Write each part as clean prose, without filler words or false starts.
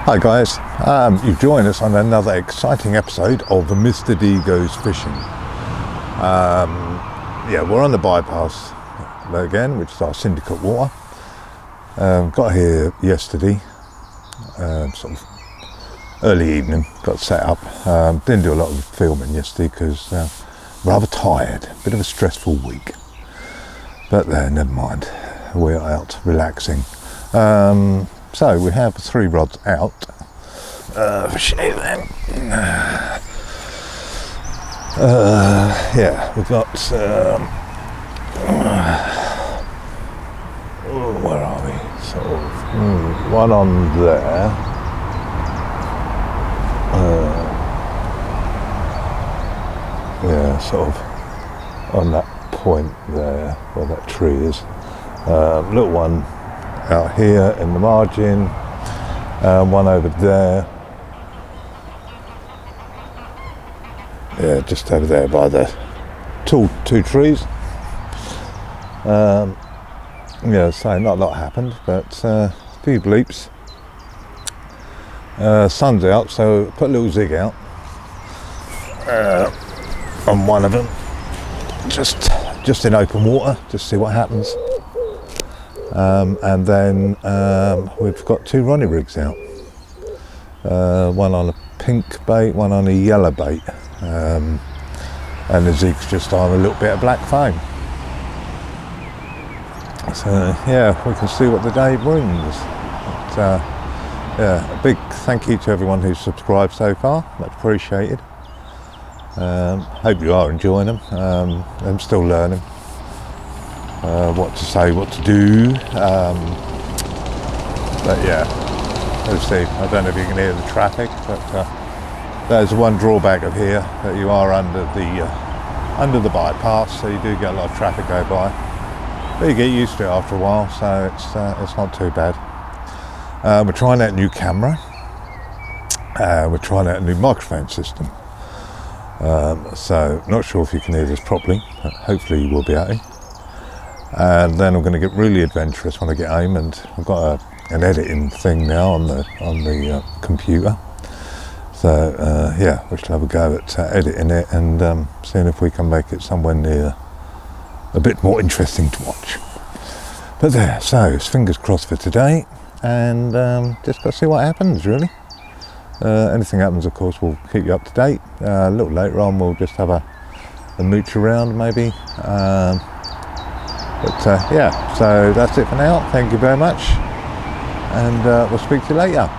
Hi guys, you've joined us on another exciting episode of Mr. D Goes Fishing. Yeah, we're on the bypass again, which is our syndicate water. Got here yesterday, sort of early evening, got set up. Didn't do a lot of filming yesterday because rather tired, bit of a stressful week. But never mind, we're out relaxing. So we have 3 rods out. Show them. Yeah, we've got. Where are we? Sort of one on there. Yeah, sort of on that point there where that tree is. Little one out here in the margin, one over there, yeah, just over there by the two trees. Yeah, so not a lot happened, but a few bleeps. Sun's out, so put a little zig out on one of them, just in open water, just see what happens. And then we've got 2 Ronnie rigs out, one on a pink bait, one on a yellow bait, and the zig's just on a little bit of black foam. So yeah, we can see what the day brings. But, yeah, a big thank you to everyone who's subscribed so far, much appreciated. Hope you are enjoying them. I'm still learning what to say, what to do, but yeah, let's see. I don't know if you can hear the traffic, but there's one drawback of here, that you are under the bypass, so you do get a lot of traffic go by, but you get used to it after a while, so it's not too bad. We're trying out a new camera, we're trying out a new microphone system, so not sure if you can hear this properly, but hopefully you will be able to. And then I'm going to get really adventurous when I get home, and I've got an editing thing now on the computer. So yeah, we shall have a go at editing it and seeing if we can make it somewhere near a bit more interesting to watch. But there, so it's fingers crossed for today, and just got to see what happens really. Anything happens, of course, we'll keep you up to date. A little later on, we'll just have a mooch around maybe. But yeah, so that's it for now. Thank you very much, and we'll speak to you later.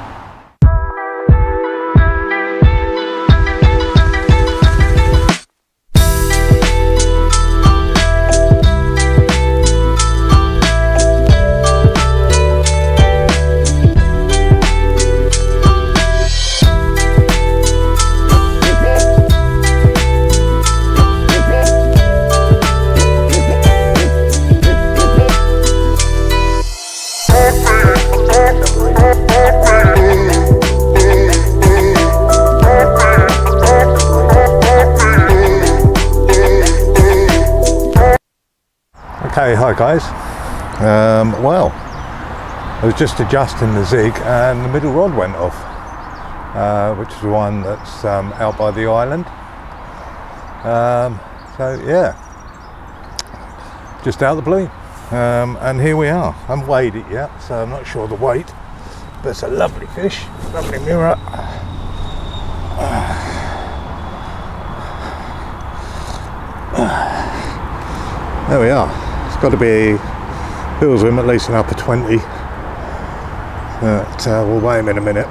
Okay, hi guys. Well, I was just adjusting the zig and the middle rod went off, which is the one that's out by the island. So yeah, just out of the blue, and here we are. I haven't weighed it yet, so I'm not sure the weight, but it's a lovely fish, lovely mirror. There we are. Got to be feels him at least an upper 20, but we'll weigh him in a minute.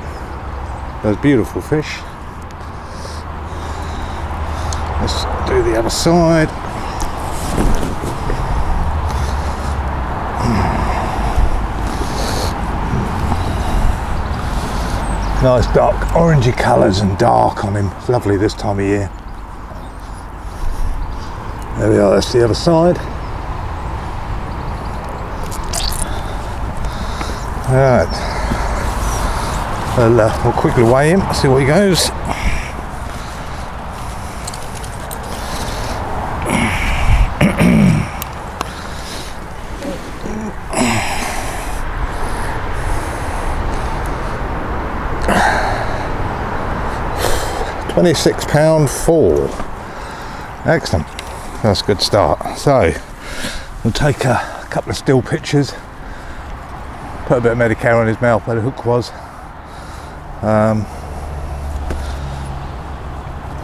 Those beautiful fish. Let's do the other side. Nice dark orangey colours and dark on him. It's lovely this time of year. There we are, that's the other side. Alright, we'll quickly weigh him, see what he goes. £26.4. Excellent. That's a good start. So we'll take a couple of still pictures, put a bit of Medicare on his mouth where the hook was.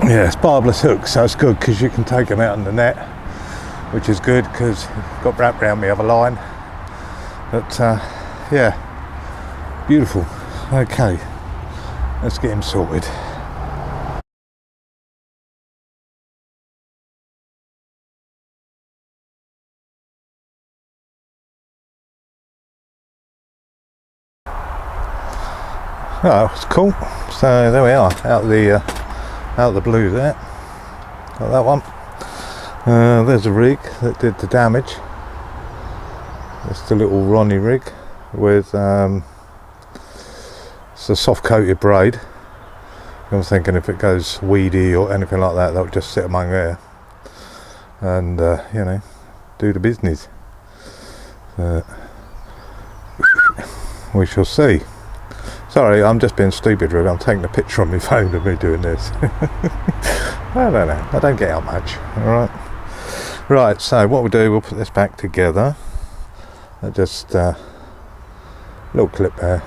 Yeah, it's barbless hooks, so it's good because you can take them out in the net, which is good because it's got wrapped around the other line. But yeah, beautiful. Okay, let's get him sorted. Oh, it's cool. So there we are, out of the blue there. Got that one. There's a rig that did the damage. It's the little Ronnie rig with it's a soft coated braid. I'm thinking if it goes weedy or anything like that, that'll just sit among there and you know, do the business. We shall see. Sorry, I'm just being stupid really. I'm taking a picture on my phone of me doing this. I don't know, I don't get out much. Alright. Right, so what we'll do, we'll put this back together. Just little clip there.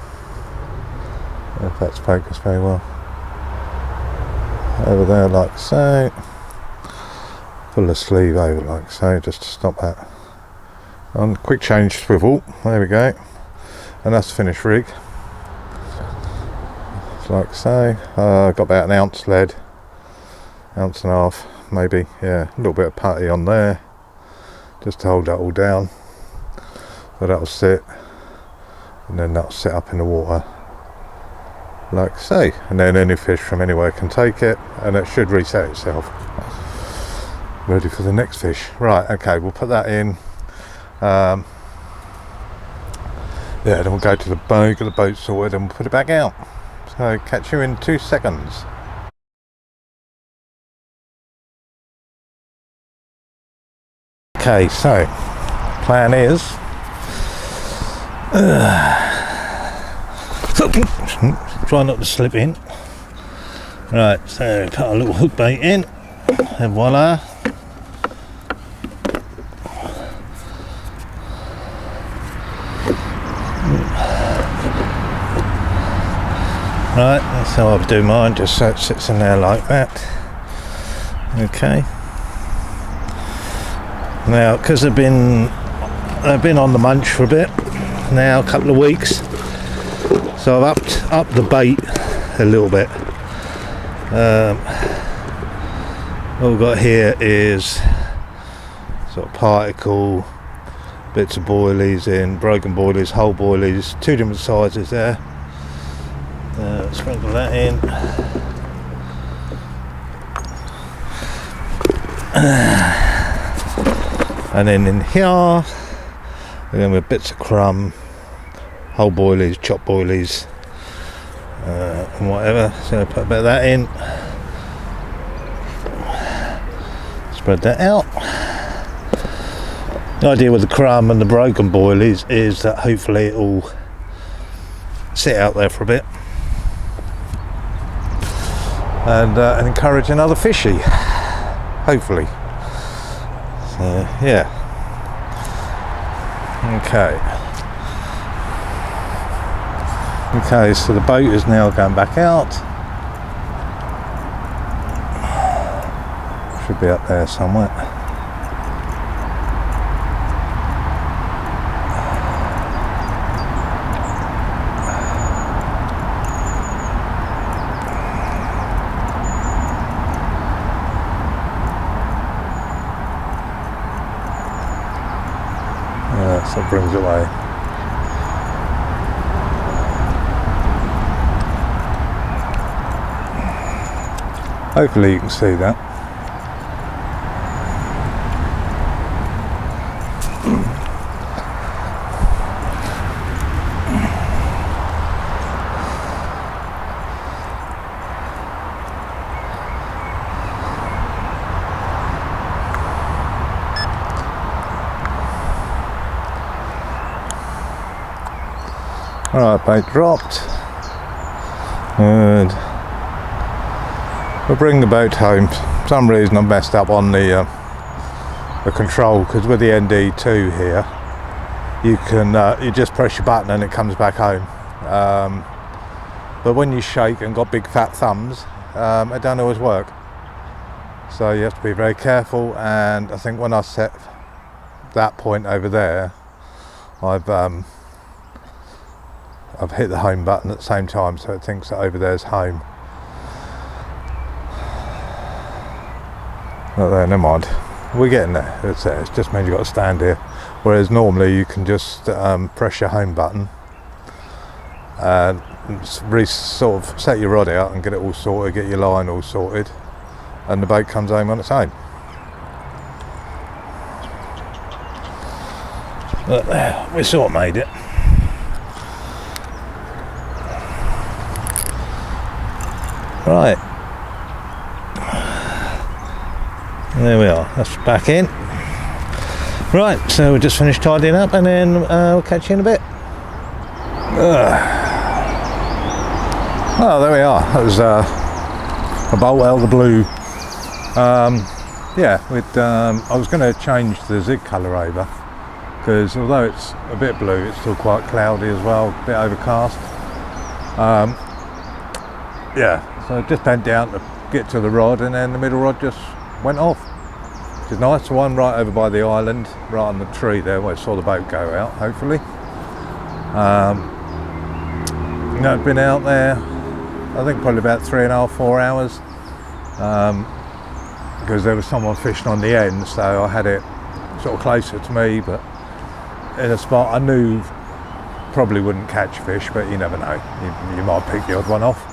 If that's focused very well. Over there like so. Pull the sleeve over like so, just to stop that. On quick change swivel, there we go. And that's the finished rig. Like so. Got about an ounce lead, ounce and a half maybe, yeah, a little bit of putty on there just to hold that all down, so that'll sit and then that'll sit up in the water like so, and then any fish from anywhere can take it and it should reset itself, ready for the next fish. Right, okay, we'll put that in. Yeah, then we'll go to the boat, get the boat sorted and we'll put it back out. So catch you in 2 seconds. Okay, so plan is try not to slip in. Right, so put a little hook bait in and voila. Right, that's how I do mine, just so it sits in there like that. Okay. Now, because I've been on the munch for a bit now, a couple of weeks, so I've upped the bait a little bit. What we've got here is sort of particle, bits of boilies in, broken boilies, whole boilies, 2 different sizes there. Sprinkle that in. And then in here, again with bits of crumb, whole boilies, chopped boilies, and whatever. So put a bit of that in. Spread that out. The idea with the crumb and the broken boilies is that hopefully it will sit out there for a bit. And encourage another fishy, hopefully. So yeah. Okay, so the boat is now going back out. Should be up there somewhere. So it brings it away. Hopefully you can see that. Alright, bait dropped. And We'll bring the boat home. For some reason I messed up on the control, because with the ND2 here, you can you just press your button and it comes back home. But when you shake and got big fat thumbs, it don't always work. So you have to be very careful. And I think when I set that point over there, I've hit the home button at the same time, so it thinks that over there's home. Not there, never mind. We're getting there. It's just means you've got to stand here. Whereas normally you can just press your home button and sort of set your rod out and get it all sorted, get your line all sorted, and the boat comes home on its own. But there, we sort of made it. Right. There we are, that's back in. Right, so we just finished tidying up, and then we'll catch you in a bit. Well, there we are. That was a bolt out of the blue. Yeah, I was going to change the zig colour over, because although it's a bit blue, it's still quite cloudy as well, a bit overcast. Yeah, so I just bent down to get to the rod, and then the middle rod just went off, which is nice. The one right over by the island, right on the tree there where I saw the boat go out, hopefully. You know, I've been out there, I think probably about 3.5, 4 hours, because there was someone fishing on the end, so I had it sort of closer to me, but in a spot I knew probably wouldn't catch fish, but you never know, you might pick the odd one off.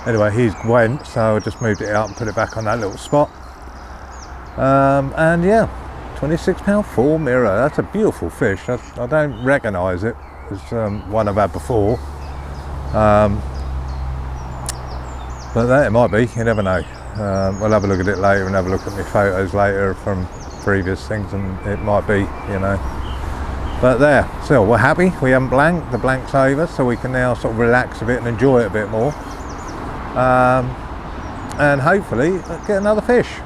Anyway, he went, so I just moved it out and put it back on that little spot. And yeah, 26-pound 4 mirror. That's a beautiful fish. I don't recognise it as one I've had before. But that it might be, you never know. We'll have a look at it later and have a look at my photos later from previous things, and it might be, you know. But there, so we're happy. We haven't blanked. The blank's over, so we can now sort of relax a bit and enjoy it a bit more. And hopefully get another fish.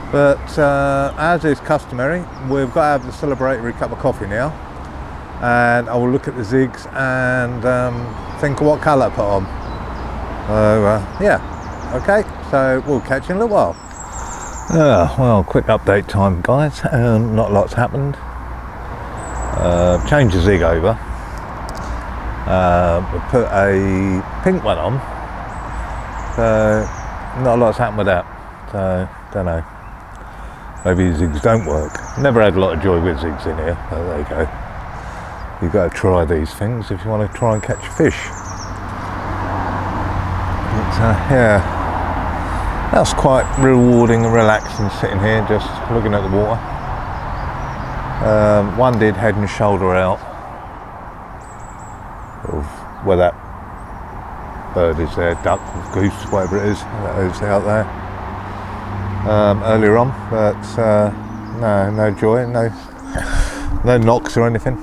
But as is customary, we've got to have the celebratory cup of coffee now, and I will look at the zigs and think of what colour to put on. So yeah, okay, so we'll catch you in a little while. Well, quick update time, guys. Not a lot's happened. Changed the zig over. We put a pink one on. So not a lot's happened with that. So don't know. Maybe zigs don't work. Never had a lot of joy with zigs in here. But there you go. You've got to try these things if you want to try and catch a fish. But yeah, that's quite rewarding and relaxing sitting here, just looking at the water. One did head and shoulder out of where that bird is there, duck, goose, whatever it is, that is out there, earlier on, but no joy, no knocks or anything.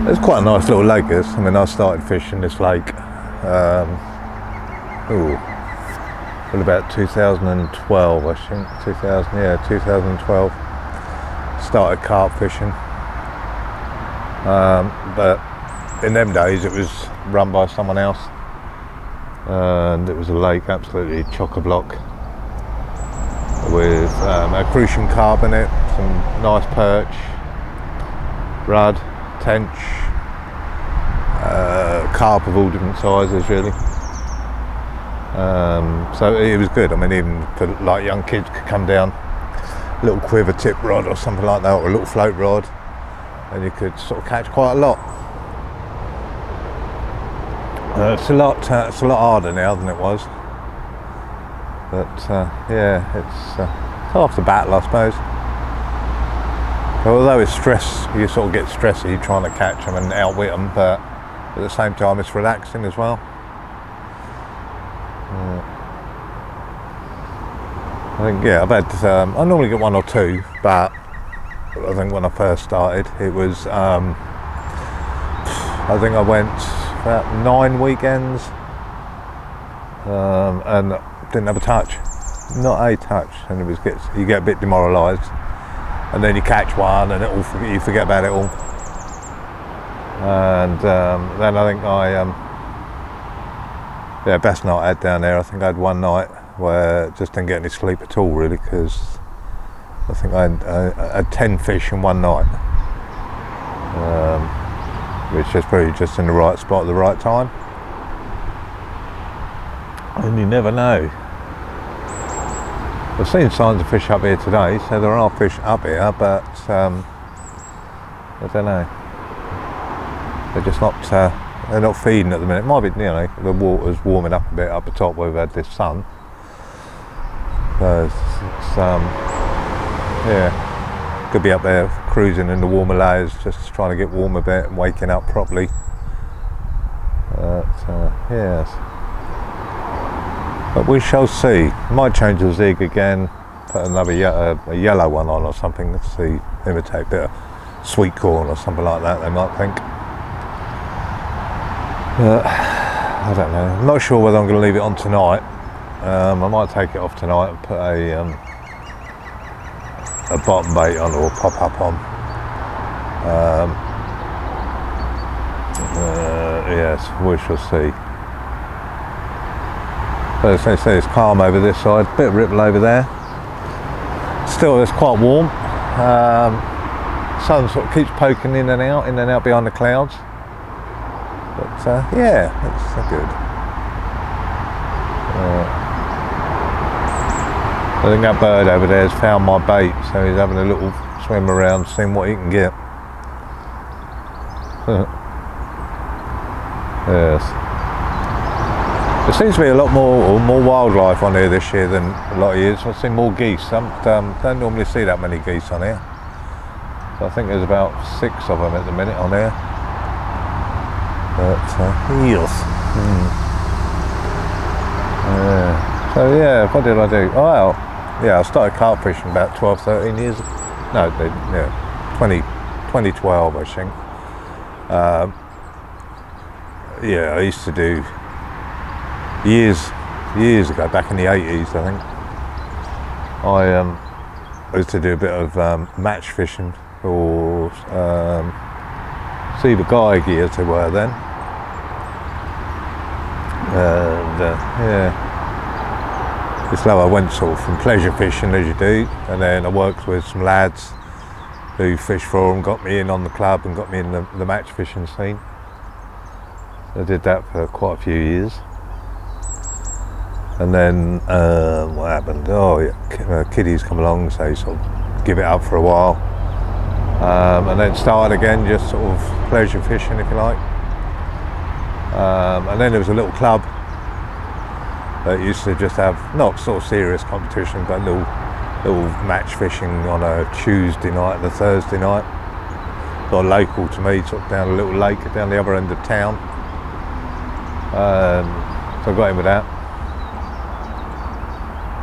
It's quite a nice little lake, this. I mean, I started fishing this lake about 2012, I think. 2012. Started carp fishing. But in them days it was run by someone else. And it was a lake absolutely chock-a-block with a crucian carp in it, some nice perch, rudd, tench, carp of all different sizes really. So it was good. I mean, even for like young kids could come down, a little quiver tip rod or something like that, or a little float rod, and you could sort of catch quite a lot. It's a lot harder now than it was, but yeah, it's half the battle, I suppose. Although it's stress, you sort of get stressy trying to catch them and outwit them, but at the same time it's relaxing as well. I think, yeah, I've had, I normally get one or two, but I think when I first started, it was, I think I went about 9 weekends, and didn't have a touch, not a touch, and you get a bit demoralised, and then you catch one, and you forget about it all, and then I think best night I had down there. I think I had one night where I just didn't get any sleep at all, really, because I think I had 10 fish in one night, which is probably just in the right spot at the right time. And you never know. I've seen signs of fish up here today, so there are fish up here, but I don't know. They're just not. They're not feeding at the minute. It might be, the water's warming up a bit up the top where we've had this sun. So could be up there cruising in the warmer layers, just trying to get warm a bit and waking up properly. Yes. But we shall see. Might change the zig again, put another a yellow one on or something. Let's see, imitate a bit of sweet corn or something like that, they might think. I don't know. I'm not sure whether I'm going to leave it on tonight. I might take it off tonight and put a bottom bait on or pop up on. Yes, we shall see. So as I say, it's calm over this side, bit of ripple over there. Still, it's quite warm. Sun sort of keeps poking in and out behind the clouds. But yeah, it's good. I think that bird over there has found my bait, so he's having a little swim around, seeing what he can get. Yes. There seems to be a lot more wildlife on here this year than a lot of years. I've seen more geese. I don't normally see that many geese on here. So I think there's about 6 of them at the minute on here. But yes. So yeah, what did I do? Oh well, yeah, I started carp fishing about 12, 13 years ago. No, 2012 I think. Yeah, I used to do years ago, back in the 80s I think. I used to do a bit of match fishing for see the guy gears they were then, and yeah, it's like I went sort of from pleasure fishing as you do, and then I worked with some lads who fished for them, got me in on the club and got me in the match fishing scene. I did that for quite a few years, and then what happened? Oh yeah, kiddies come along, so you sort of give it up for a while. And then started again, just sort of pleasure fishing, if you like. And then there was a little club that used to just have not sort of serious competition, but little match fishing on a Tuesday night and a Thursday night. Sort of local to me, sort of down a little lake down the other end of town. So I got in with that.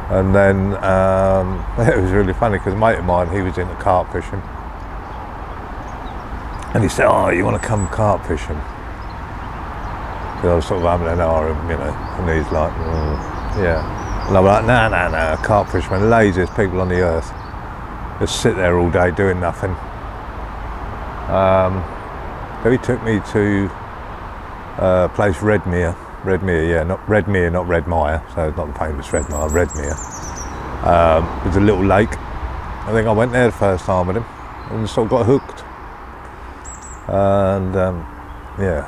And then it was really funny because a mate of mine, he was into carp fishing. And he said, "Oh, you want to come carp fishing?" So I was sort of having an hour, and he's like, "Yeah." And I'm like, "No, carp fishermen, laziest people on the earth. Just sit there all day doing nothing." So he took me to a place, Redmere, yeah, not Redmere, not Redmire, so it's not the famous Redmire, Redmere. It was a little lake. I think I went there the first time with him and sort of got hooked. And yeah,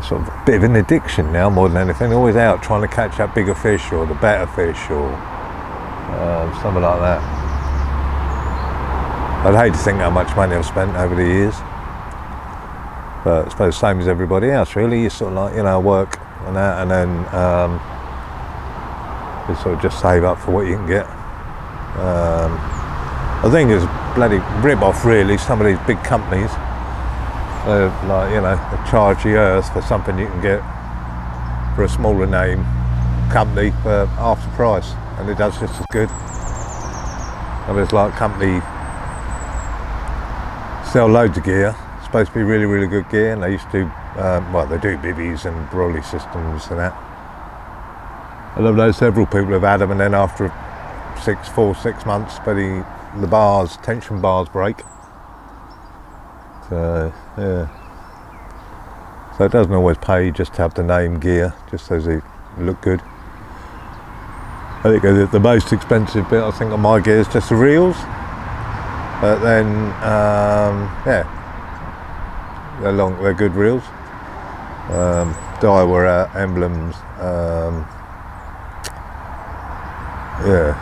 sort of a bit of an addiction now more than anything. Always out trying to catch that bigger fish or the better fish or something like that. I'd hate to think how much money I've spent over the years, but I suppose same as everybody else really. You sort of like, work and that, and then you sort of just save up for what you can get. I think it's bloody rip-off really, some of these big companies, they charge the earth for something you can get for a smaller name company for half the price, and it does just as good. I mean, it's like company sell loads of gear. It's supposed to be really, really good gear, and they used to, well, they do bivvies and brolly systems and that. And I've known several people who've had them, and then after 6 months, but the bars, tension bars break. So, yeah. So it doesn't always pay just to have the name gear, just so they look good. I think the most expensive bit, I think, on my gear is just the reels. But then, yeah, they're good reels. Daiwa emblems, yeah,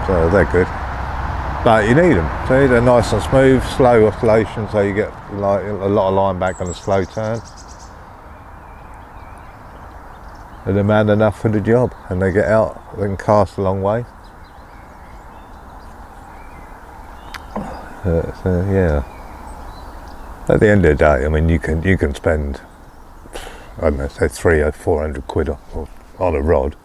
so they're good. But you need them. See, they're nice and smooth, slow oscillation, so you get like a lot of line back on a slow turn. And they're man enough for the job, and they get out, they can cast a long way. So yeah, at the end of the day, I mean, you can spend, I don't know, say 300 or 400 quid on a rod,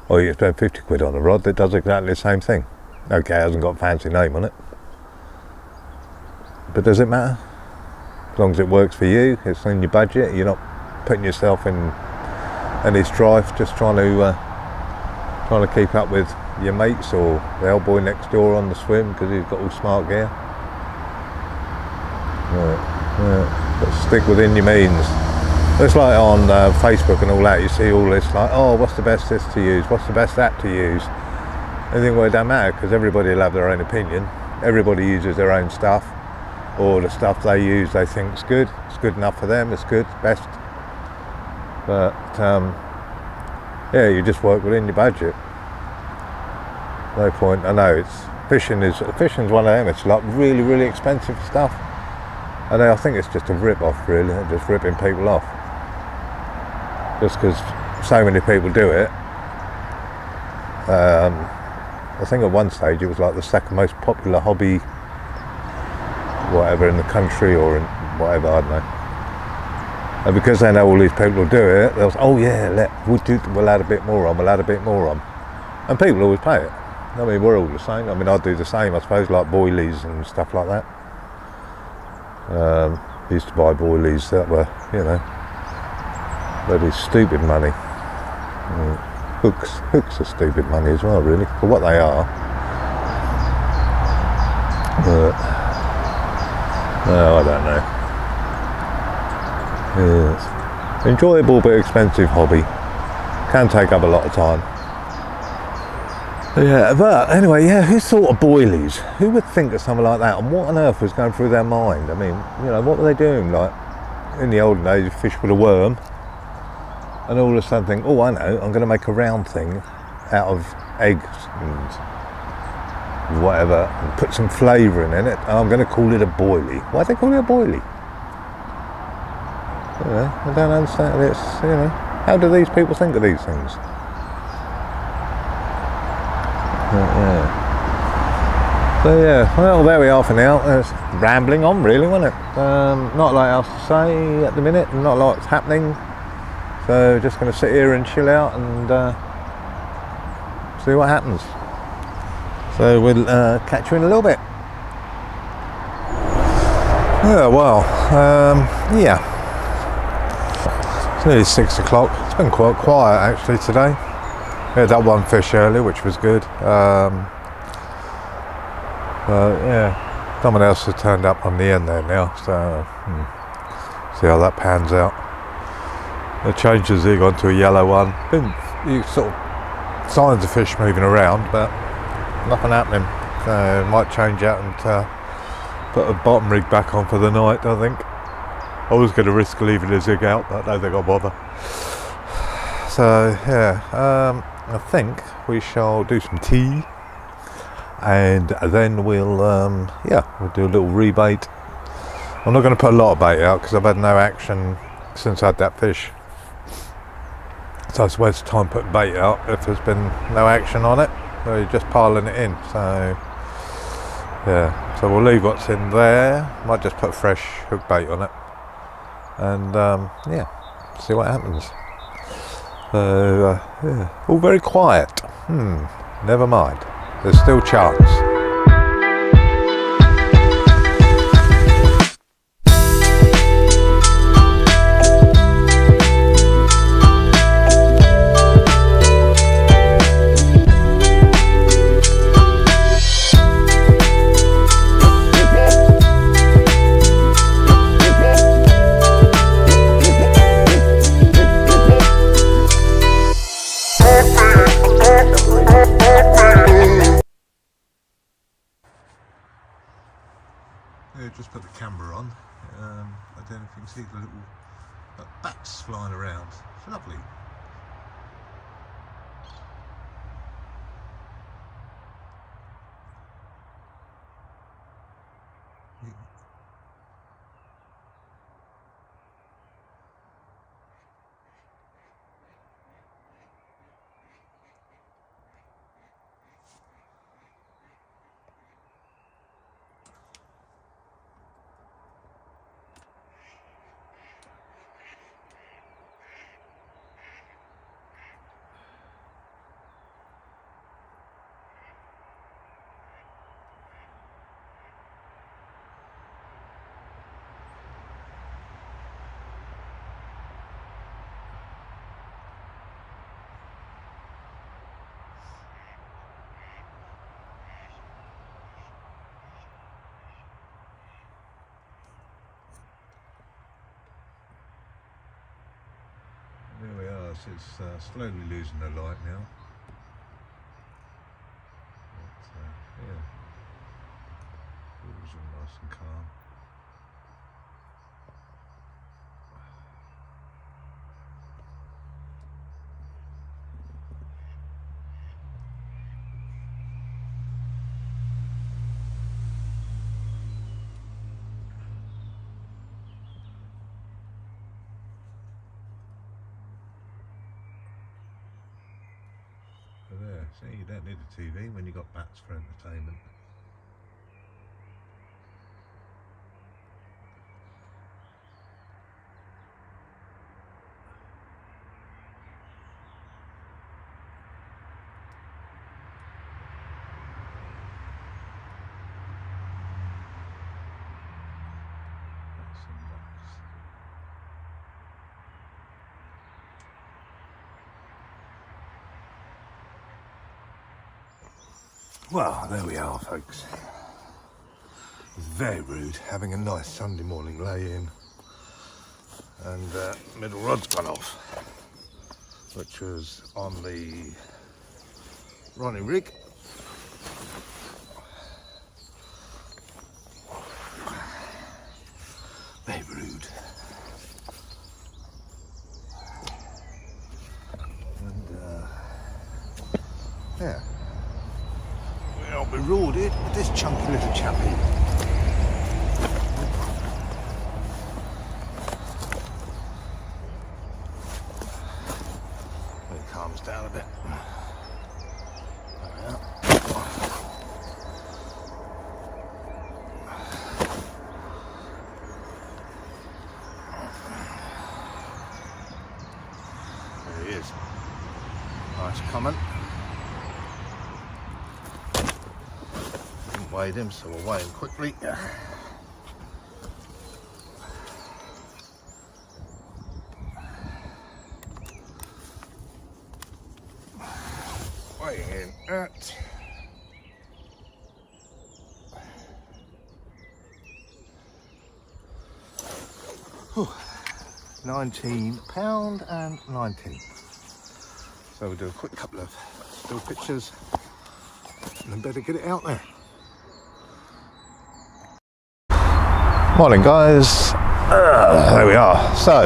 or you can spend 50 quid on a rod that does exactly the same thing. Okay, it hasn't got a fancy name on it, but does it matter? As long as it works for you, it's in your budget, you're not putting yourself in any strife just trying to keep up with your mates or the old boy next door on the swim because he's got all smart gear. But stick within your means. It's like on Facebook and all that, you see all this like, oh, what's the best this to use, what's the best that to use. I think, well, it don't matter, because everybody will have their own opinion. Everybody uses their own stuff, or the stuff they use they think is good. It's good enough for them, it's good, best. But yeah, you just work within your budget. No point. I know fishing's one of them. It's like really, really expensive stuff, and I think it's just a rip off, really. They're just ripping people off, just because so many people do it. I think at one stage it was like the second most popular hobby, whatever, in the country, or in whatever, I don't know. And because they know all these people will do it, they'll say, oh yeah, we'll add a bit more on, and people always pay it. I mean, we're all the same. I mean, I do the same, I suppose, like boilies and stuff like that. Used to buy boilies that were, you know, bloody stupid money. Hooks are stupid money as well, really, for what they are. But no, I don't know. Yes. Enjoyable but expensive hobby. Can take up a lot of time. Yeah, but anyway, yeah, who thought of boilies? Who would think of something like that? And what on earth was going through their mind? I mean, you know, what were they doing? Like, in the olden days, you fish with a worm, and all of a sudden think, oh, I know, I'm going to make a round thing out of eggs and whatever, and put some flavouring in it, and I'm going to call it a boilie. Why do they call it a boilie? You know, I don't understand. It's, you know, how do these people think of these things? Yeah. So yeah, well, there we are for now. It's rambling on, really, wasn't it? Not a lot else to say at the minute, not a lot's happening. So just going to sit here and chill out and see what happens. So we'll catch you in a little bit. Yeah, well, yeah. It's nearly 6 o'clock. It's been quite quiet actually today. We had that one fish earlier, which was good. But yeah, someone else has turned up on the end there now, so see how that pans out. The changed the zig onto a yellow one. You sort of signs of fish moving around, but nothing happening. So might change out and put a bottom rig back on for the night, I think. I was going to risk leaving the zig out, but I don't think I'll bother. So yeah, I think we shall do some tea, and then we'll do a little rebait. I'm not going to put a lot of bait out because I've had no action since I had that fish. So it's waste of time putting bait out if there's been no action on it. So you're just piling it in. So yeah, so we'll leave what's in there. Might just put fresh hook bait on it, and yeah, see what happens. So yeah, all very quiet. Never mind. There's still chance. I don't know if you can see the little bats flying around. It's lovely. There we are, so it's slowly losing the light now. But, yeah, it was all nice and calm. There, see, you don't need a TV when you've got bats for entertainment. Bats and ducks. Well, there we are, folks. It's very rude having a nice Sunday morning lay-in and middle rod's gone off, which was on the Ronnie rig. Very rude. And yeah. I'll be rewarded with this chunky little chappie. It calms down a bit. There we are. There he is. Nice comment. Weighed him, so we'll weigh him quickly. Weighing in at 19 pound and 19. So we'll do a quick couple of still pictures and then better get it out there. Morning guys, there we are. So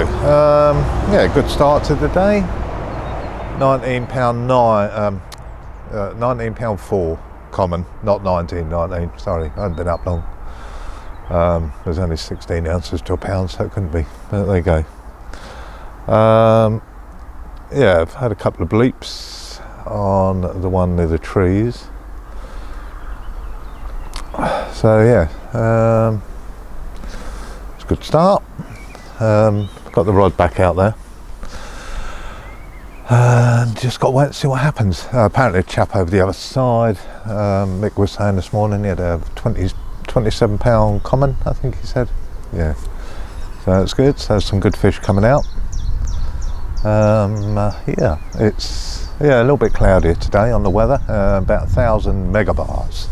yeah, good start to the day. £19.4 common, not 19, sorry, I haven't been up long. There's only 16 ounces to a pound, so it couldn't be, but there you go. Yeah, I've had a couple of bleeps on the one near the trees. So yeah, it's a good start. Got the rod back out there. Just got to wait and see what happens. Apparently a chap over the other side, Mick was saying this morning, he had a 27 pound common, I think he said. Yeah, so that's good. So there's some good fish coming out. Yeah, it's a little bit cloudier today on the weather, about 1,000 megabars,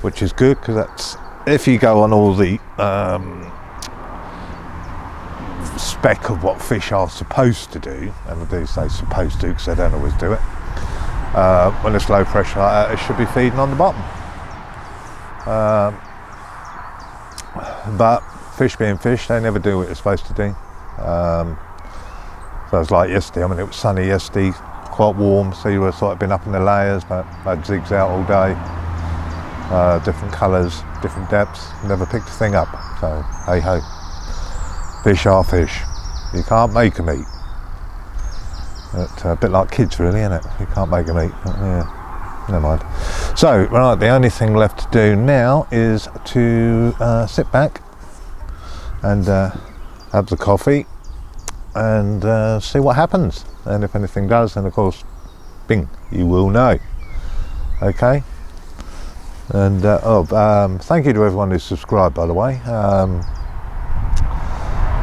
which is good because that's, if you go on all the spec of what fish are supposed to do, and I do say supposed to because they don't always do it, when it's low pressure like that, it should be feeding on the bottom. But fish being fish, they never do what they're supposed to do. So it's like yesterday. I mean, it was sunny yesterday, quite warm, so you were sort of been up in the layers, but I had zigs out all day, different colours, different depths, never picked a thing up. So hey ho, fish are fish. You can't make them eat. A bit like kids, really, isn't it? You can't make them eat. But, yeah, never mind. So right, the only thing left to do now is to sit back and have the coffee and see what happens. And if anything does, then of course, bing, you will know. Okay. And thank you to everyone who subscribed, by the way.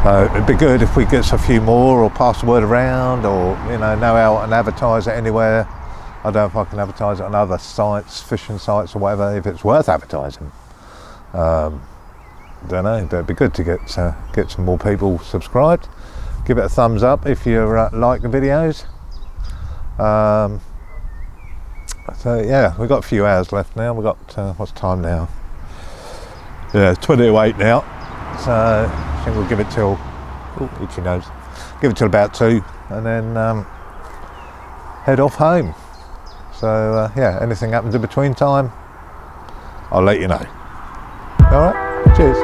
It'd be good if we get a few more, or pass the word around, or know how and advertise it anywhere. I don't know if I can advertise it on other sites, fishing sites or whatever, if it's worth advertising. Don't know, but it'd be good to get some more people subscribed. Give it a thumbs up if you like the videos. So yeah, we've got a few hours left now. We've got what's time now? Yeah, 20:08 now. So I think we'll give it till itchy nose. Give it till about 2, and then head off home. So yeah, anything happens in between time, I'll let you know. All right, cheers.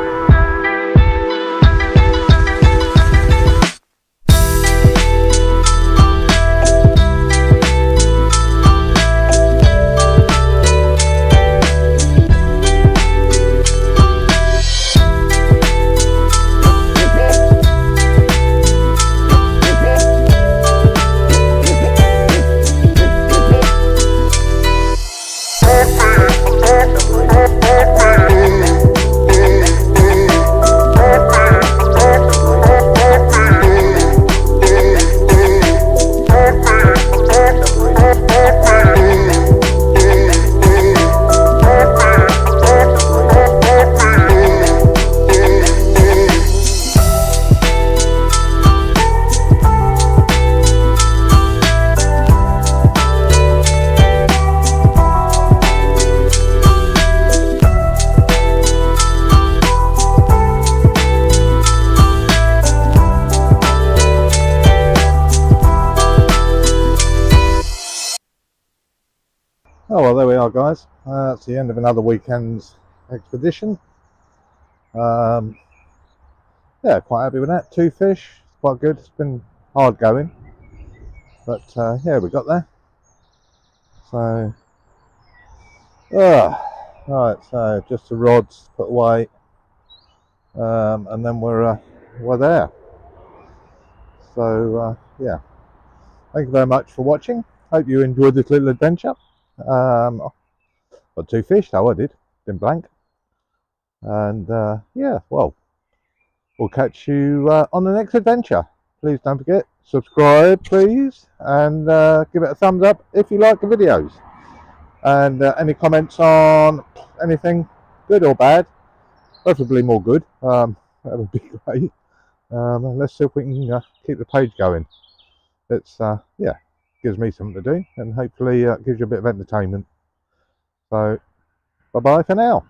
Oh well, there we are, guys. That's the end of another weekend's expedition. Yeah, quite happy with that. 2 fish, quite good. It's been hard going, but yeah, we got there. So, right. So just the rods put away, and then we're there. So yeah, thank you very much for watching. Hope you enjoyed this little adventure. Got 2 fish, though I didn't blank. And yeah, well, we'll catch you on the next adventure. Please don't forget, subscribe please, and give it a thumbs up if you like the videos. And any comments on anything, good or bad, preferably more good, that would be great. Let's see if we can keep the page going. It's yeah, gives me something to do, and hopefully gives you a bit of entertainment. So bye bye for now.